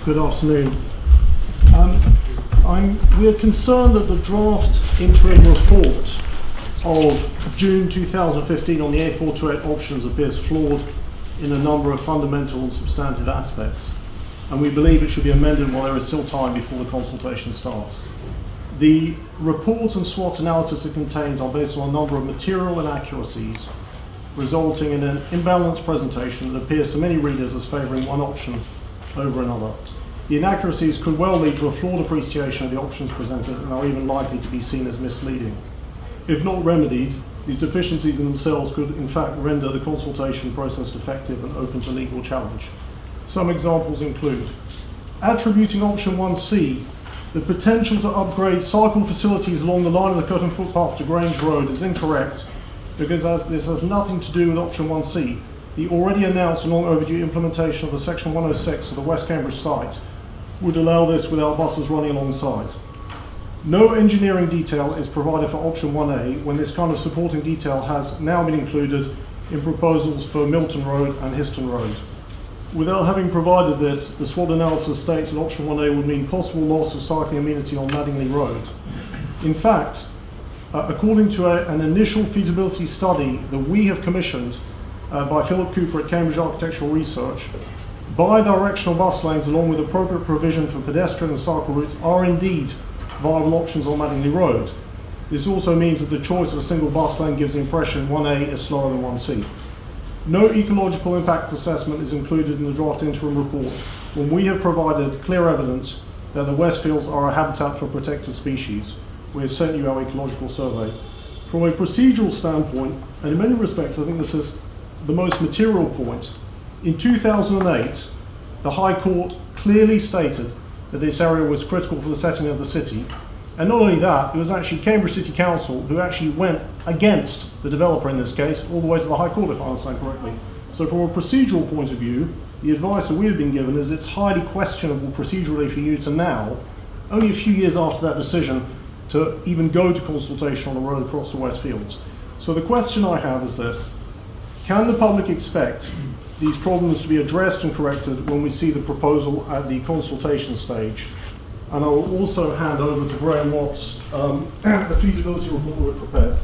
Good afternoon. We are concerned that the draft interim report of June 2015 on the A428 options appears flawed in a number of fundamental and substantive aspects, and we believe it should be amended while there is still time before the consultation starts. The report and SWOT analysis it contains are based on a number of material inaccuracies, resulting in an imbalanced presentation that appears to many readers as favouring one option over another. The inaccuracies could well lead to a flawed appreciation of the options presented and are even likely to be seen as misleading. If not remedied, these deficiencies in themselves could in fact render the consultation process defective and open to legal challenge. Some examples include attributing option 1C the potential to upgrade cycle facilities along the line of the Curtain footpath to Grange Road is incorrect, because as this has nothing to do with option 1C, the already announced and long overdue implementation of the section 106 of the West Cambridge site would allow this without buses running alongside. No engineering detail is provided for option 1A when this kind of supporting detail has now been included in proposals for Milton Road and Histon Road. Without having provided this, the SWOT analysis states that option 1A would mean possible loss of cycling amenity on Madingley Road. In fact, according to an initial feasibility study that we have commissioned by Philip Cooper at Cambridge Architectural Research, bi-directional bus lanes along with appropriate provision for pedestrian and cycle routes are indeed viable options on Madingley Road. This also means that the choice of a single bus lane gives the impression 1A is slower than 1C. No ecological impact assessment is included in the draft interim report when we have provided clear evidence that the Westfields are a habitat for protected species. We have sent you our ecological survey. From a procedural standpoint, and in many respects I think this is the most material point, in 2008 the High Court clearly stated that this area was critical for the setting of the city, and not only that, it was actually Cambridge City Council who actually went against the developer in this case all the way to the High Court, if I understand correctly. So from a procedural point of view, the advice that we have been given is it's highly questionable procedurally for you to now, only a few years after that decision, to even go to consultation on the road across the Westfields. So the question I have is this: can the public expect these problems to be addressed and corrected when we see the proposal at the consultation stage? And I will also hand over to Graham Watts the feasibility report we've prepared.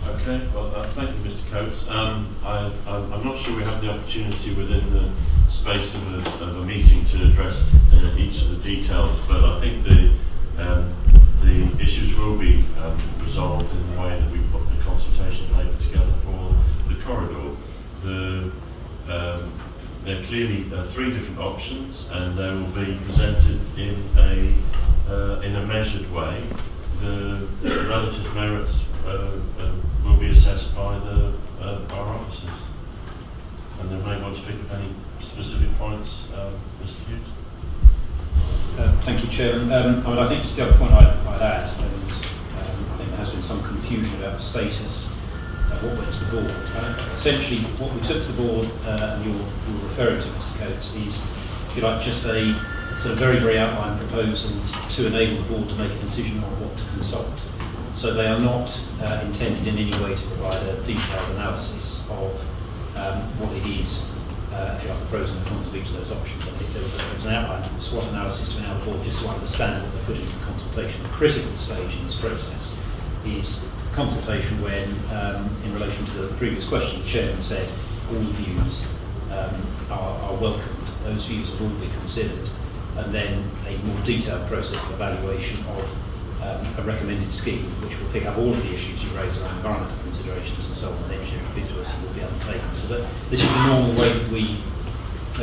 Okay, well, thank you, Mr. Coates. I'm not sure we have the opportunity within the space of a meeting to address each of the details, but I think the issues will be resolved in the way that we put the consultation paper together for the corridor. There are clearly three different options, and they will be presented in a measured way. The relative merits will be assessed by our officers, and they may want to pick up any specific points, Mr. Hughes. Thank you, Chairman. I think just the other point I'd add, and I think there has been some confusion about the status of what went to the board. Essentially, what we took to the board, and you're referring to, Mr. Coates, is, if you like, just a sort of very, very outline proposals to enable the board to make a decision on what to consult. So they are not intended in any way to provide a detailed analysis of what it is, if you like, the pros and the cons of each of those options. I think there was an outline, SWOT analysis to enable the board just to understand what they're putting for consultation. The critical stage in this process is consultation when, in relation to the previous question, the Chairman said all views are welcomed. Those views have all been considered, and then a more detailed process of evaluation of a recommended scheme, which will pick up all of the issues you raise around environmental considerations and so on, and engineering feasibility will be undertaken. So that this is the normal way that we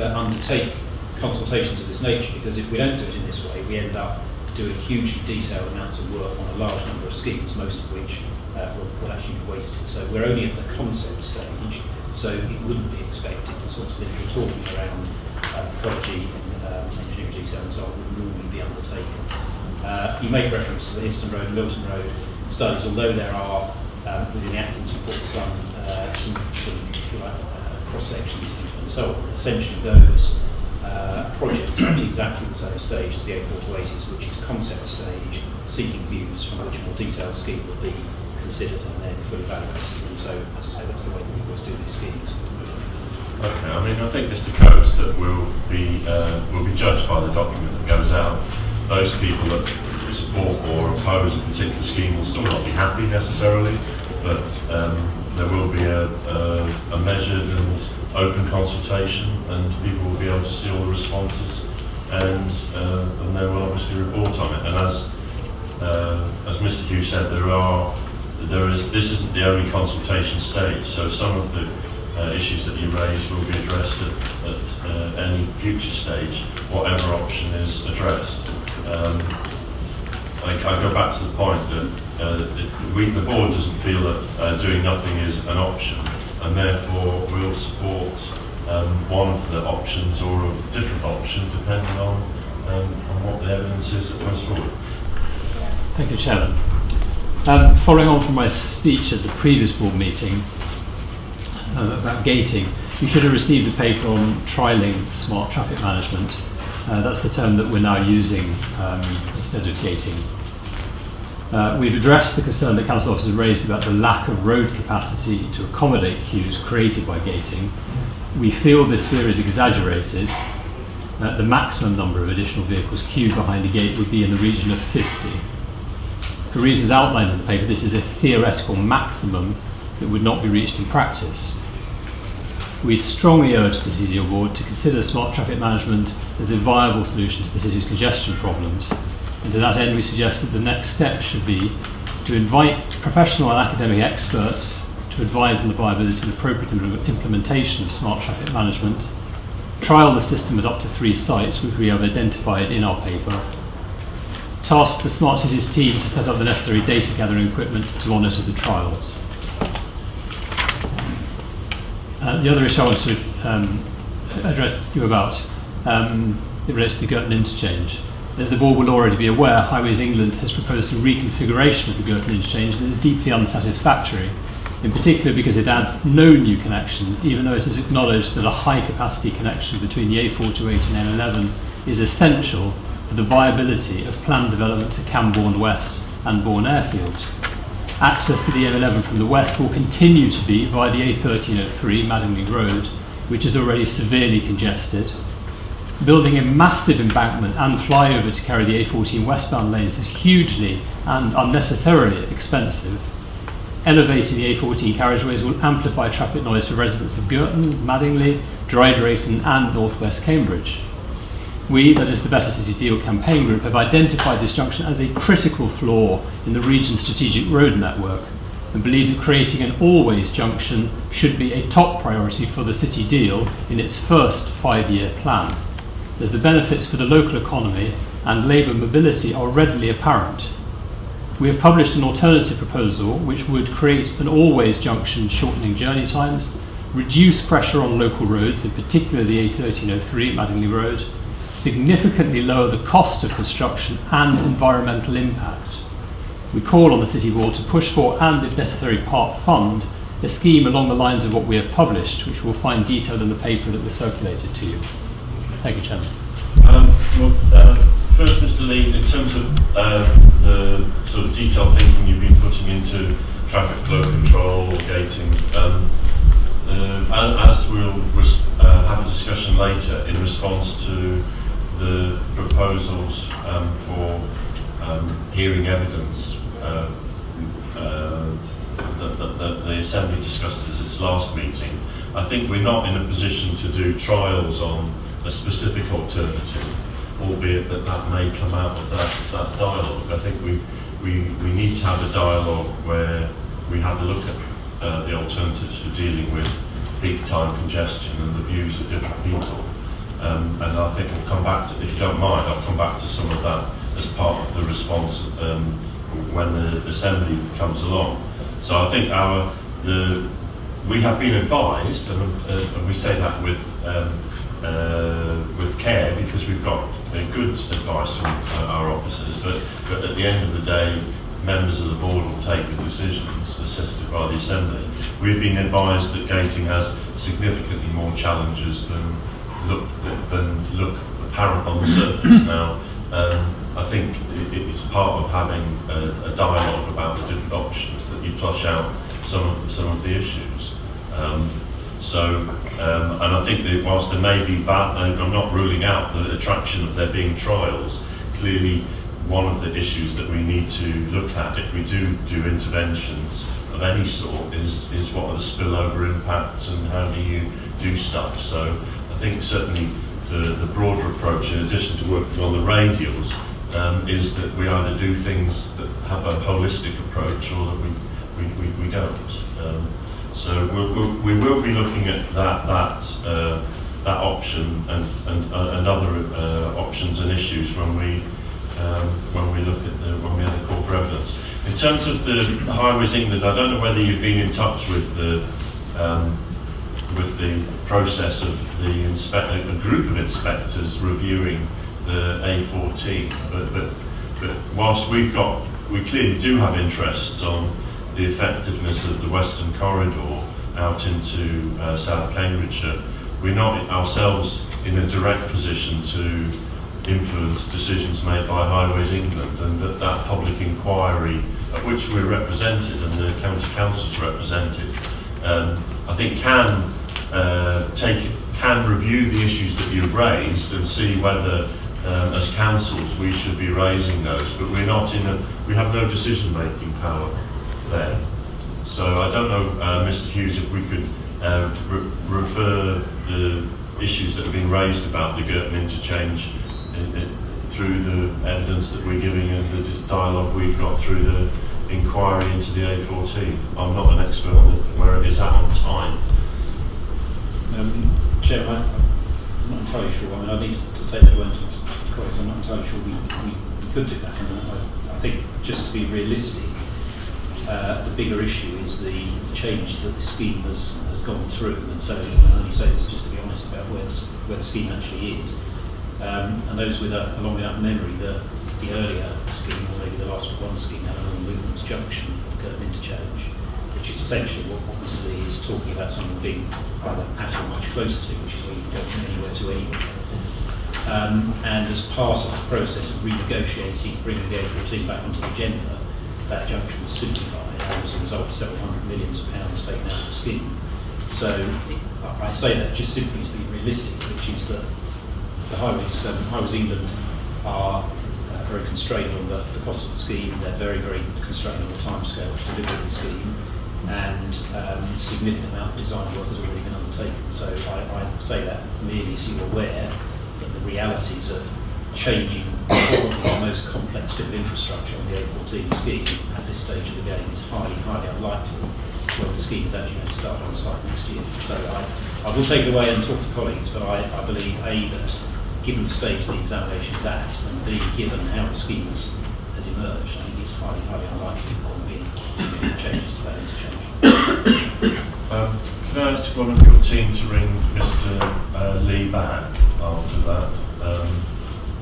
undertake consultations of this nature, because if we don't do it in this way, we end up doing hugely detailed amounts of work on a large number of schemes, most of which will actually be wasted. So we're only at the concept stage, so it wouldn't be expected the sorts of things you're talking around ecology and engineering detail and so on would normally be undertaken. You make reference to the Histon Road and Milton Road studies, although there are within the Atkins report some cross sections and so on. Essentially, those projects are at exactly the same stage as the A428s, which is concept stage, seeking views from which a more detailed scheme will be considered and then fully evaluated. And so, as I say, that's the way that we always do these schemes. Okay, I mean, I think Mr. Coates that will be judged by the document that goes out. Those people that support or oppose a particular scheme will still not be happy necessarily, but there will be a measured and open consultation, and people will be able to see all the responses, and they will obviously report on it. And as Mr. Hughes said, this isn't the only consultation stage, so some of the issues that you raise will be addressed at any future stage, whatever option is addressed. I go back to the point that the board doesn't feel that doing nothing is an option, and therefore we'll support one of the options or a different option depending on what the evidence is that comes forward. Thank you, Chairman. Following on from my speech at the previous board meeting about gating, you should have received a paper on trialling smart traffic management. That's the term that we're now using instead of gating. We've addressed the concern that council officers raised about the lack of road capacity to accommodate queues created by gating. We feel this fear is exaggerated. The maximum number of additional vehicles queued behind a gate would be in the region of 50. For reasons outlined in the paper, this is a theoretical maximum that would not be reached in practice. We strongly urge the City Board to consider smart traffic management as a viable solution to the city's congestion problems. And to that end, we suggest that the next step should be to invite professional and academic experts to advise on the viability and appropriate implementation of smart traffic management, trial the system at up to 3 sites, which we have identified in our paper, task the Smart Cities team to set up the necessary data gathering equipment to monitor the trials. The other issue I want to address you about, it relates to the Girton Interchange. As the board will already be aware, Highways England has proposed a reconfiguration of the Girton Interchange that is deeply unsatisfactory, in particular because it adds no new connections, even though it is acknowledged that a high capacity connection between the A428 and N11 is essential for the viability of planned development to Cambourne West and Bourne Airfield. Access to the M11 from the west will continue to be via the A1303 Madingley Road, which is already severely congested. Building a massive embankment and flyover to carry the A14 westbound lanes is hugely and unnecessarily expensive. Elevating the A14 carriageways will amplify traffic noise for residents of Girton, Madingley, Dry Drayton and North West Cambridge. We, that is the Better City Deal campaign group, have identified this junction as a critical flaw in the region's strategic road network and believe that creating an always junction should be a top priority for the City Deal in its first 5-year plan, as the benefits for the local economy and labour mobility are readily apparent. We have published an alternative proposal which would create an always junction, shortening journey times, reduce pressure on local roads, in particular the A1303 Madingley Road, significantly lower the cost of construction and environmental impact. We call on the City Board to push for, and if necessary part fund, a scheme along the lines of what we have published, which we'll find detailed in the paper that was circulated to you. Thank you, Chairman. First, Mr. Lee, in terms of the sort of detailed thinking you've been putting into traffic flow control or gating, as we'll have a discussion later in response to the proposals for hearing evidence that the Assembly discussed at its last meeting, I think we're not in a position to do trials on a specific alternative, albeit that may come out of that dialogue. I think we need to have a dialogue where we have a look at the alternatives for dealing with peak time congestion and the views of different people. And I think I'll come back to, if you don't mind, I'll come back to some of that as part of the response when the Assembly comes along. So I think we have been advised, and we say that with care because we've got good advice from our officers, but at the end of the day, members of the board will take the decisions assisted by the Assembly. We've been advised that gating has significantly more challenges than look apparent on the surface. Now, I think it's part of having a dialogue about the different options that you flush out some of the issues. So, and I think that whilst there may be and I'm not ruling out the attraction of there being trials, clearly one of the issues that we need to look at if we do interventions of any sort is what are the spillover impacts and how do you do stuff. So I think certainly the broader approach, in addition to working on the radials, is that we either do things that have a holistic approach or that we don't. So we will be looking at that option and other options and issues when we look at when we have the call for evidence. In terms of the Highways England, I don't know whether you've been in touch with the process of a group of inspectors reviewing the A14, but whilst we clearly do have interests on the effectiveness of the Western Corridor out into South Cambridgeshire, we're not ourselves in a direct position to influence decisions made by Highways England, and that public inquiry at which we're represented and the county council's represented, I think can review the issues that you've raised and see whether as councils we should be raising those, but we have no decision-making power there. So I don't know, Mr. Hughes, if we could refer the issues that have been raised about the Girton interchange through the evidence that we're giving and the dialogue we've got through the inquiry into the A14. I'm not an expert on where it is at on time. Chair, I'm not entirely sure. I mean, I need to take that away to colleagues. I'm not entirely sure we could do that. I think just to be realistic, the bigger issue is the changes that the scheme has gone through, and so I only say this just to be honest about where the scheme actually is. And those with along with that memory, the earlier scheme, or maybe the last one scheme, had a Movements Junction Girton interchange, which is essentially what Mr. Lee is talking about, something being either at or much closer to, which is where you can go from anywhere to anywhere. And as part of the process of renegotiating, bringing the A14 back onto the agenda, that junction was simplified, and as a result, several hundred millions of pounds taken out of the scheme. So I say that just simply to be realistic, which is that the Highways England are very constrained on the cost of the scheme. They're very, very constrained on the timescale for delivering the scheme, and a significant amount of design work has already been undertaken. So I say that merely so you're aware that the realities of changing probably the most complex bit of infrastructure on the A14 scheme at this stage of the game is highly, highly unlikely when the scheme is actually going to start on site next year. So I will take it away and talk to colleagues, but I believe A, that given the stage the examination is at, and B, given how the scheme has emerged, I think it's highly, highly unlikely there will be significant changes to that interchange. Can I ask one of your team to ring Mr. Lee back after that?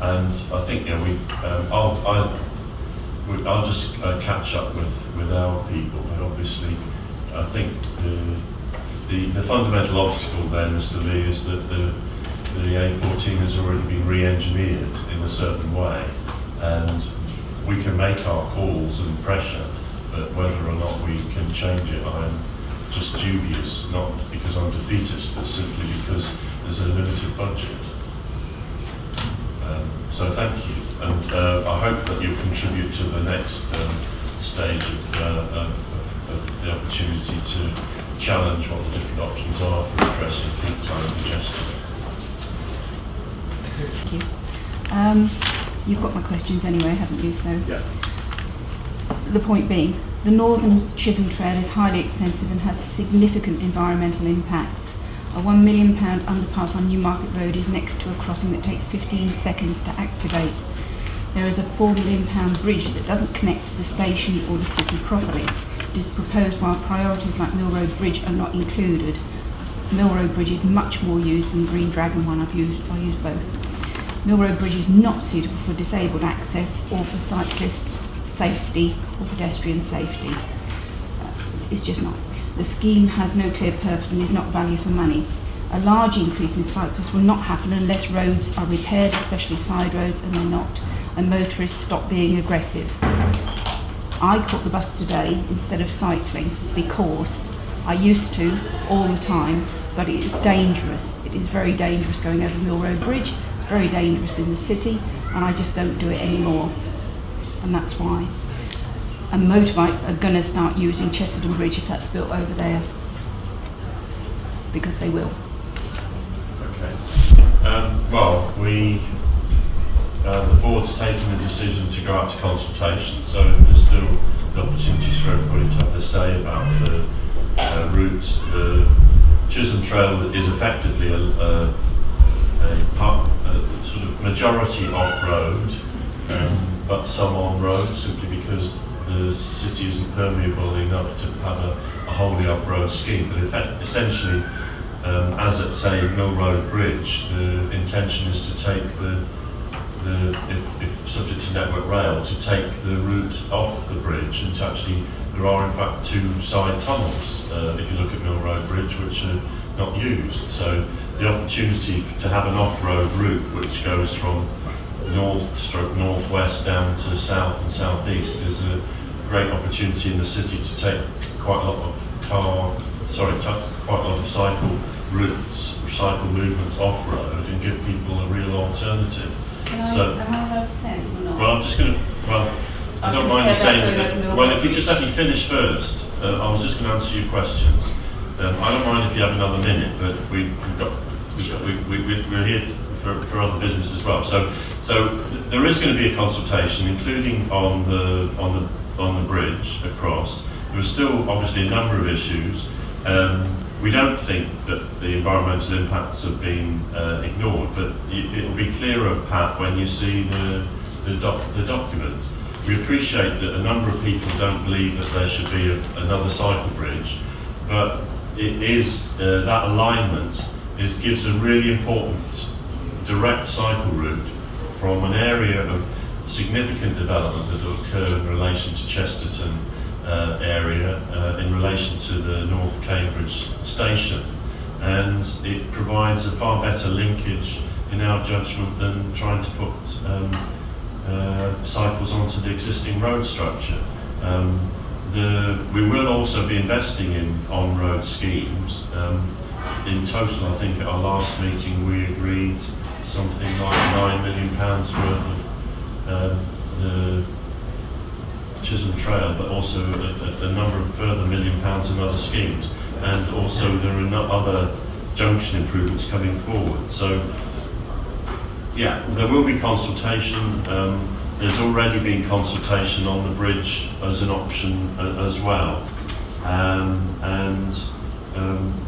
And I think I'll just catch up with our people, but obviously I think the fundamental obstacle then, Mr. Lee, is that the A14 has already been re-engineered in a certain way, and we can make our calls and pressure, but whether or not we can change it, I'm just dubious, not because I'm defeatist, but simply because there's a limited budget. So thank you, and I hope that you'll contribute to the next stage of the opportunity to challenge what the different options are for addressing peak time congestion. Thank you. You've got my questions anyway, haven't you? So Yeah. the point being, the Northern Chisholm Trail is highly expensive and has significant environmental impacts. A £1 million underpass on Newmarket Road is next to a crossing that takes 15 seconds to activate. There is a £4 million bridge that doesn't connect to the station or the city properly. It is proposed while priorities like Mill Road Bridge are not included. Mill Road Bridge is much more used than Green Dragon one. I use both. Mill Road Bridge is not suitable for disabled access or for cyclists safety or pedestrian safety. It's just not. The scheme has no clear purpose and is not value for money. A large increase in cyclists will not happen unless roads are repaired, especially side roads, and they're not, and motorists stop being aggressive. I caught the bus today instead of cycling because I used to all the time, but it is dangerous. It is very dangerous going over Mill Road Bridge. It's very dangerous in the city, and I just don't do it anymore. And that's why. And motorbikes are going to start using Chesterton Bridge if that's built over there, because they will. Okay. Well, the board's taken the decision to go out to consultation, so there's still the opportunities for everybody to have their say about the routes. The Chisholm Trail is effectively a sort of majority off-road, but some on-road, simply because the city isn't permeable enough to have a wholly off-road scheme. But essentially, as at, say, Mill Road Bridge, the intention is to take if subject to Network Rail, to take the route off the bridge, and to actually, there are in fact 2 side tunnels, if you look at Mill Road Bridge, which are not used. So the opportunity to have an off-road route which goes from north/northwest down to south and southeast is a great opportunity in the city to take quite a lot of cycle routes, cycle movements off-road, and give people a real alternative. Am I allowed to say or not? Well, I'm just going to, I don't mind you saying that. Well, if you just let me finish first, I was just going to answer your questions. I don't mind if you have another minute, but we're here for other business as well. So there is going to be a consultation, including on the bridge across. There are still obviously a number of issues. We don't think that the environmental impacts have been ignored, but it will be clearer, Pat, when you see the document. We appreciate that a number of people don't believe that there should be another cycle bridge, but it is that alignment gives a really important direct cycle route from an area of significant development that will occur in relation to Chesterton area, in relation to the North Cambridge station, and it provides a far better linkage in our judgment than trying to put cycles onto the existing road structure. We will also be investing in on-road schemes. In total, I think at our last meeting we agreed something like £9 million worth of the Chisholm Trail, but also a number of further £1 million in other schemes, and also there are other junction improvements coming forward. So yeah, there will be consultation. There's already been consultation on the bridge as an option as well, and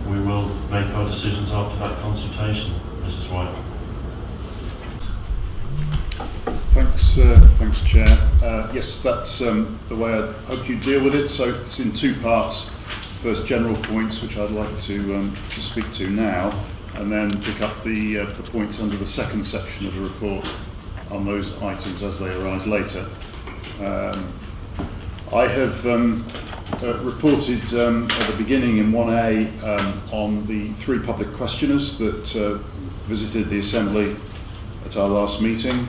we will make our decisions after that consultation, Mrs. White. Thanks, Chair. Yes, that's the way I hope you deal with it. So it's in 2 parts. First, general points, which I'd like to speak to now, and then pick up the points under the second section of the report on those items as they arise later. I have reported at the beginning in 1A on the 3 public questioners that visited the Assembly at our last meeting,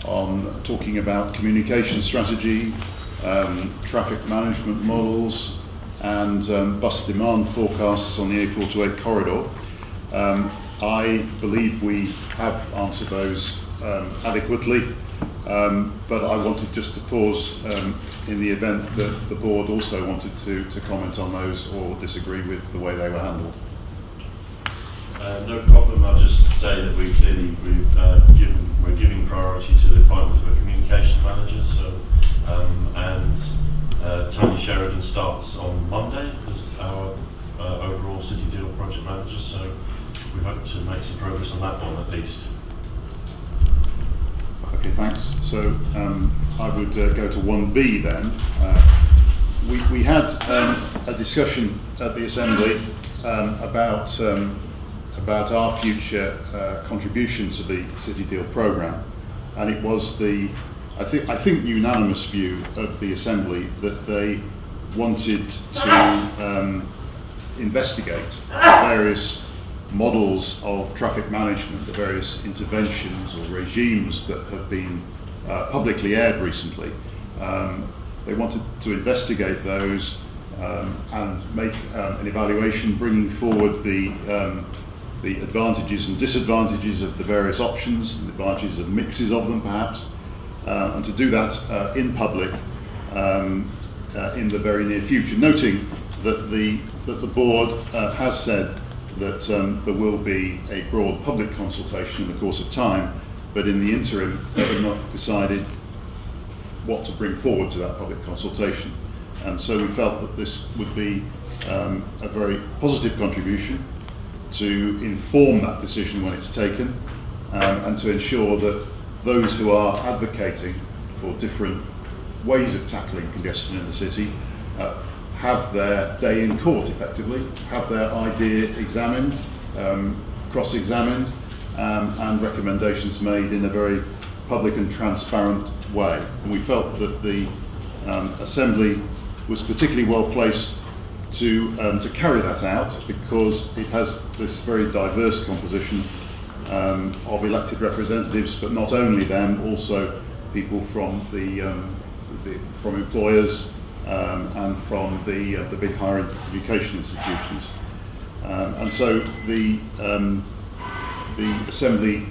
on talking about communication strategy, traffic management models, and bus demand forecasts on the A428 corridor. I believe we have answered those adequately, but I wanted just to pause in the event that the board also wanted to comment on those or disagree with the way they were handled. No problem. I'll just say that we're giving priority to the appointment of a communication manager. So, and Tony Sheridan starts on Monday as our overall City Deal project manager. So we hope to make some progress on that one at least. Okay, thanks. So I would go to 1B then. We had a discussion at the Assembly about our future contribution to the City Deal programme, and it was I think unanimous view of the Assembly that they wanted to investigate the various models of traffic management, the various interventions or regimes that have been publicly aired recently. They wanted to investigate those and make an evaluation, bringing forward the advantages and disadvantages of the various options, the advantages of mixes of them perhaps, and to do that in public in the very near future, noting that the board has said that there will be a broad public consultation in the course of time, but in the interim they have not decided what to bring forward to that public consultation. And so we felt that this would be a very positive contribution to inform that decision when it's taken, and to ensure that those who are advocating for different ways of tackling congestion in the city have their day in court effectively, have their idea examined, cross-examined, and recommendations made in a very public and transparent way. And we felt that the Assembly was particularly well placed to carry that out, because it has this very diverse composition of elected representatives, but not only them, also people from from employers and from the big higher education institutions. And so the Assembly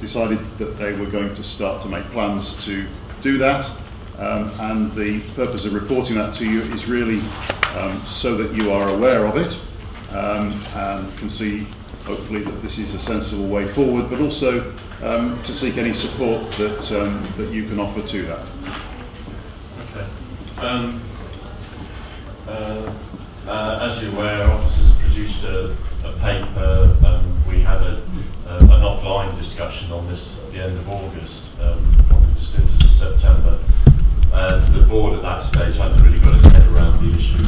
decided that they were going to start to make plans to do that, and the purpose of reporting that to you is really so that you are aware of it and can see hopefully that this is a sensible way forward, but also to seek any support that you can offer to that. Okay. As you're aware, officers produced a paper. We had an offline discussion on this at the end of August, probably just into September. The board at that stage hadn't really got its head around the issue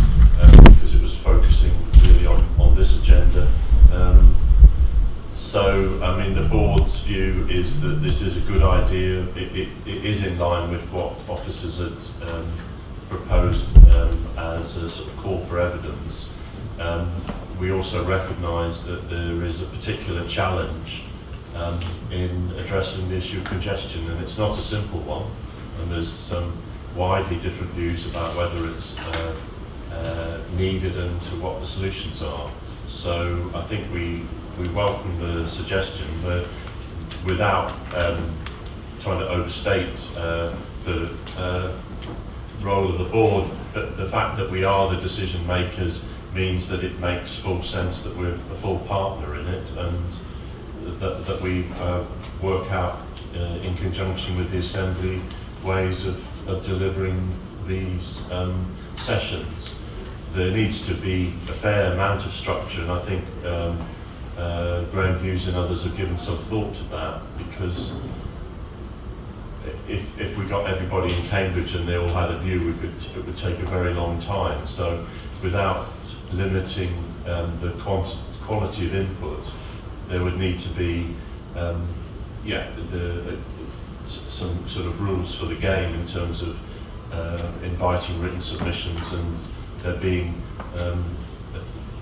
because it was focusing really on this agenda. So, I mean, the board's view is that this is a good idea. It is in line with what officers had proposed as a sort of call for evidence. We also recognise that there is a particular challenge in addressing the issue of congestion, and it's not a simple one, and there's some widely different views about whether it's needed and to what the solutions are. So I think we welcome the suggestion, but without trying to overstate the role of the board, but the fact that we are the decision makers means that it makes full sense that we're a full partner in it, and that we work out in conjunction with the Assembly ways of delivering these sessions. There needs to be a fair amount of structure, and I think Graham Hughes and others have given some thought to that, because if we got everybody in Cambridge and they all had a view, it would take a very long time. So without limiting the quality of input, there would need to be some sort of rules for the game in terms of inviting written submissions, and there being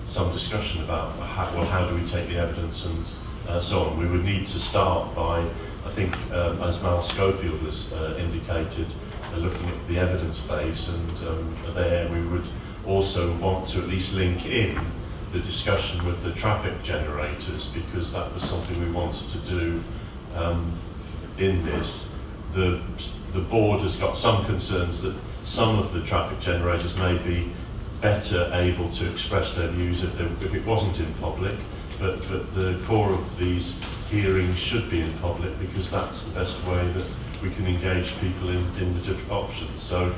some discussion about how do we take the evidence and so on. We would need to start by, I think, as Mal Schofield has indicated, looking at the evidence base, and there we would also want to at least link in the discussion with the traffic generators, because that was something we wanted to do in this. The board has got some concerns that some of the traffic generators may be better able to express their views if it wasn't in public, but the core of these hearings should be in public, because that's the best way that we can engage people in the different options. So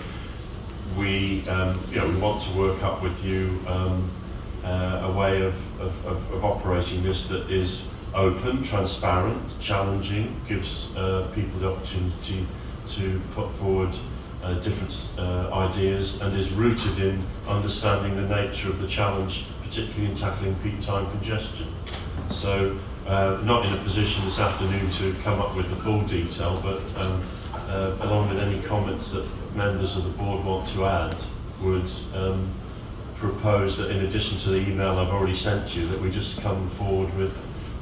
we want to work up with you a way of operating this that is open, transparent, challenging, gives people the opportunity to put forward different ideas, and is rooted in understanding the nature of the challenge, particularly in tackling peak time congestion. So not in a position this afternoon to come up with the full detail, but along with any comments that members of the board want to add, would propose that in addition to the email I've already sent you, that we just come forward with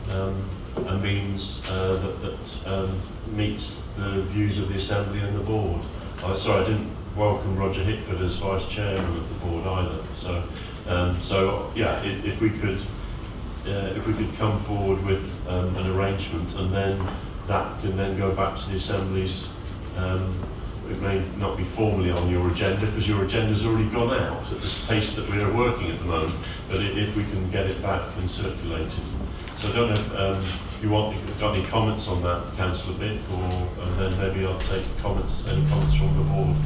a means that meets the views of the Assembly and the board. Sorry, I didn't welcome Roger Hickford as vice chairman of the board either. So yeah, if we could come forward with an arrangement, and then that can then go back to the assemblies. It may not be formally on your agenda because your agenda's already gone out at the pace that we are working at the moment, but if we can get it back and circulated. So I don't know if you got any comments on that, Councillor Bick, and then maybe I'll take any comments from the board.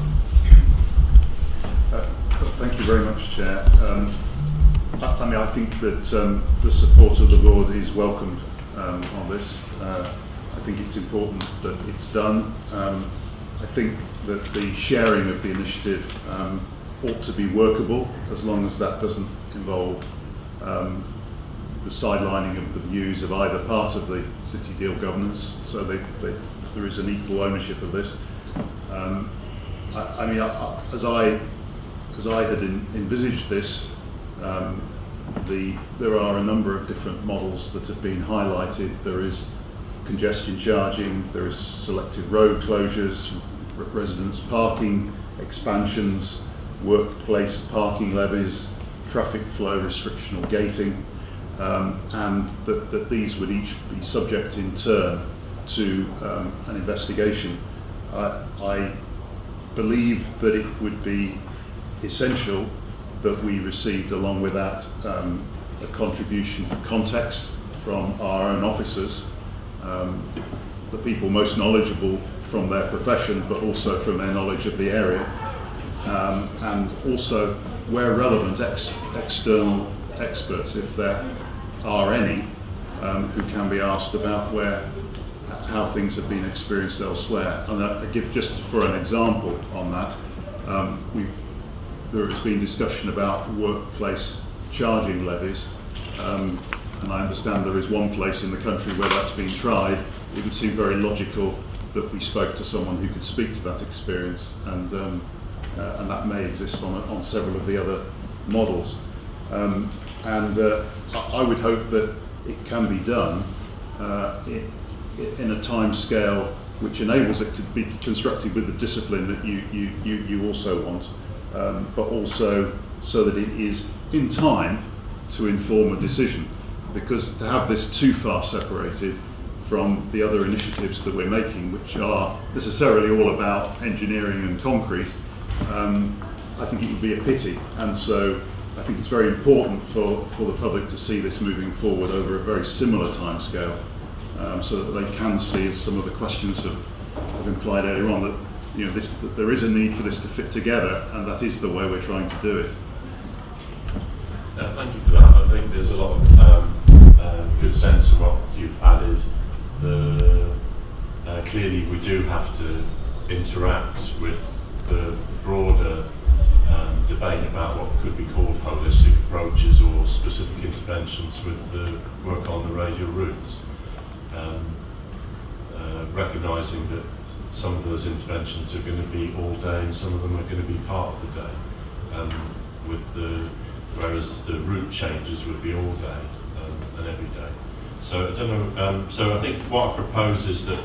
Thank you very much, Chair. I mean, I think that the support of the board is welcomed on this. I think it's important that it's done. I think that the sharing of the initiative ought to be workable, as long as that doesn't involve the sidelining of the views of either part of the city deal governance, so there is an equal ownership of this. I mean, as I had envisaged this, there are a number of different models that have been highlighted. There is congestion charging, there is selective road closures, residence parking expansions, workplace parking levies, traffic flow restriction or gating, and that these would each be subject in turn to an investigation. I believe that it would be essential that we received, along with that, a contribution for context from our own officers, the people most knowledgeable from their profession, but also from their knowledge of the area, and also, where relevant, external experts, if there are any, who can be asked about how things have been experienced elsewhere. And I give just for an example on that, there has been discussion about workplace charging levies, and I understand there is one place in the country where that's been tried. It would seem very logical that we spoke to someone who could speak to that experience, and that may exist on several of the other models. I would hope that it can be done in a time scale which enables it to be constructed with the discipline that you also want, but also so that it is in time to inform a decision. Because to have this too far separated from the other initiatives that we're making, which are necessarily all about engineering and concrete, I think it would be a pity. And so I think it's very important for the public to see this moving forward over a very similar timescale, so that they can see, as some of the questions have implied earlier on, that that there is a need for this to fit together, and that is the way we're trying to do it. Thank you for that. I think there's a lot of good sense in what you've added. Clearly we do have to interact with the broader debate about what could be called holistic approaches or specific interventions with the work on the radial routes. Recognising that some of those interventions are going to be all day and some of them are going to be part of the day, whereas the route changes would be all day and every day. So I don't know. So I think what I propose is that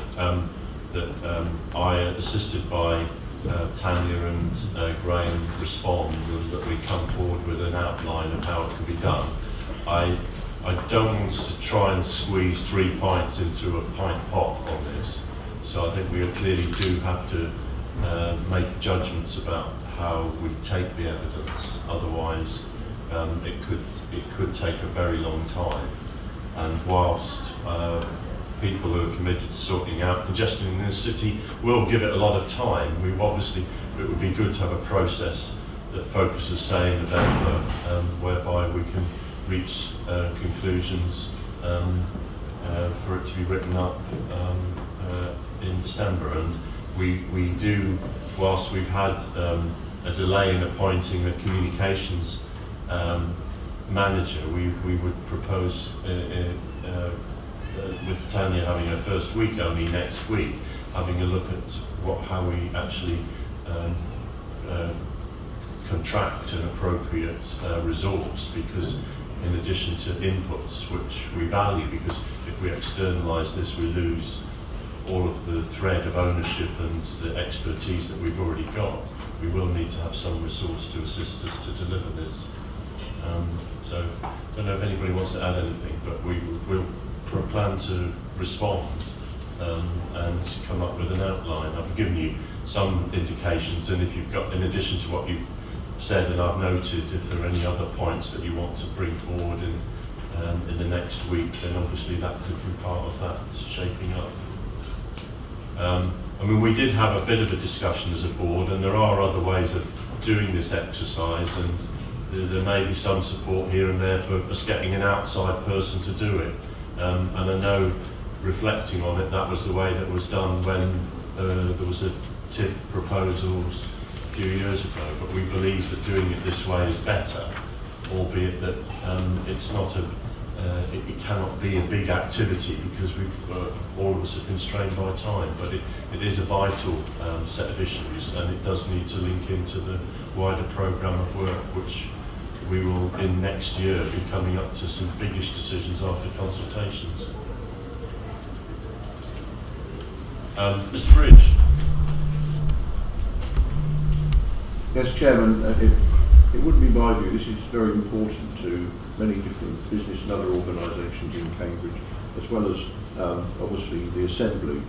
I, assisted by Tanya and Graham, respond, and that we come forward with an outline of how it can be done. I don't want us to try and squeeze 3 pints into a pint pot on this. So I think we clearly do have to make judgments about how we take the evidence. Otherwise, it could take a very long time. And whilst people who are committed to sorting out congestion in the city will give it a lot of time, it would be good to have a process that focuses, say, in November, whereby we can reach conclusions for it to be written up in December. And we do, whilst we've had a delay in appointing a communications manager, we would propose, with Tanya having her first week only next week, having a look at how we actually contract an appropriate resource, because in addition to inputs which we value, because if we externalise this we lose all of the thread of ownership and the expertise that we've already got, we will need to have some resource to assist us to deliver this. So I don't know if anybody wants to add anything, but we'll plan to respond and come up with an outline. I've given you some indications, and if you've got, in addition to what you've said and I've noted, if there are any other points that you want to bring forward in the next week, then obviously that could be part of that shaping up. I mean, we did have a bit of a discussion as a board, and there are other ways of doing this exercise, and there may be some support here and there for us getting an outside person to do it. And I know, reflecting on it, that was the way that was done when there was a TIF proposals a few years ago, but we believe that doing it this way is better, albeit that it's not it cannot be a big activity because all of us are constrained by time, but it is a vital set of issues, and it does need to link into the wider programme of work, which we will in next year be coming up to some biggish decisions after consultations. Mr. Bridge. Yes, Chairman, it would be my view this is very important to many different business and other organisations in Cambridge, as well as obviously the Assembly,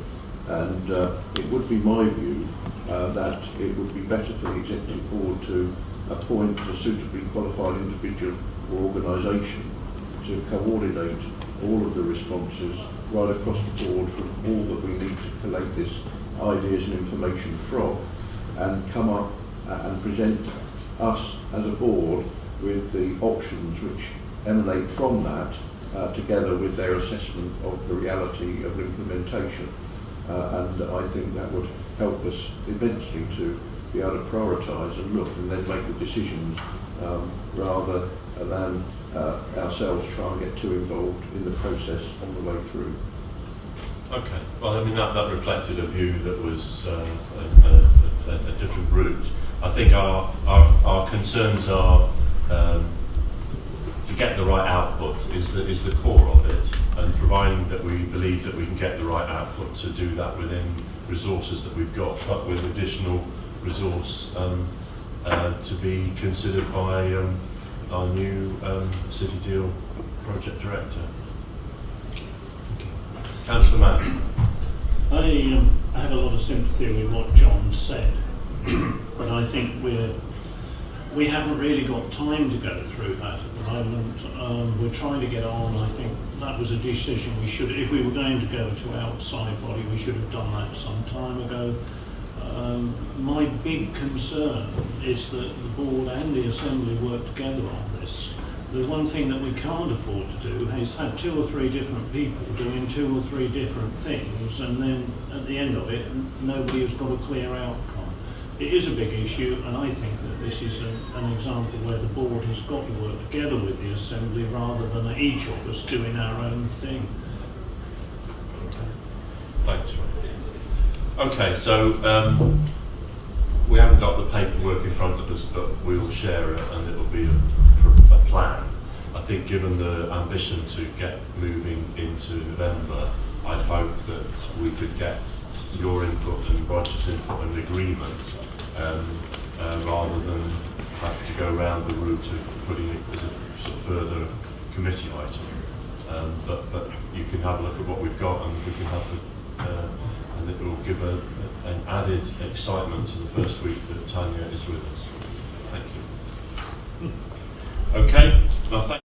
and it would be my view that it would be better for the Executive Board to appoint a suitably qualified individual or organisation to coordinate all of the responses right across the board from all that we need to collate this ideas and information from, and come up and present us as a board with the options which emanate from that, together with their assessment of the reality of implementation. And I think that would help us immensely to be able to prioritise and look and then make the decisions rather than ourselves try and get too involved in the process on the way through. Okay, well, I mean, that reflected a view that was a different route. I think our concerns are to get the right output is the core of it, and providing that we believe that we can get the right output to do that within resources that we've got, but with additional resource to be considered by our new City Deal project director. Councillor Mann. I have a lot of sympathy with what John said, but I think we haven't really got time to go through that at the moment. We're trying to get on. I think that was a decision we should, if we were going to go to outside body, we should have done that some time ago. My big concern is that the board and the Assembly work together on this. The one thing that we can't afford to do is have 2 or 3 different people doing 2 or 3 different things, and then at the end of it, nobody has got a clear outcome. It is a big issue, and I think that this is an example where the board has got to work together with the Assembly rather than each of us doing our own thing. Okay. Thanks, Ray. Okay, so we haven't got the paperwork in front of us, but we will share it, and it will be a plan. I think given the ambition to get moving into November, I'd hope that we could get your input and Roger's input and agreement, rather than have to go around the route of putting it as a sort of further committee item. But you can have a look at what we've got, and we can have and it will give an added excitement to the first week that Tanya is with us. Thank you. Okay, well, thank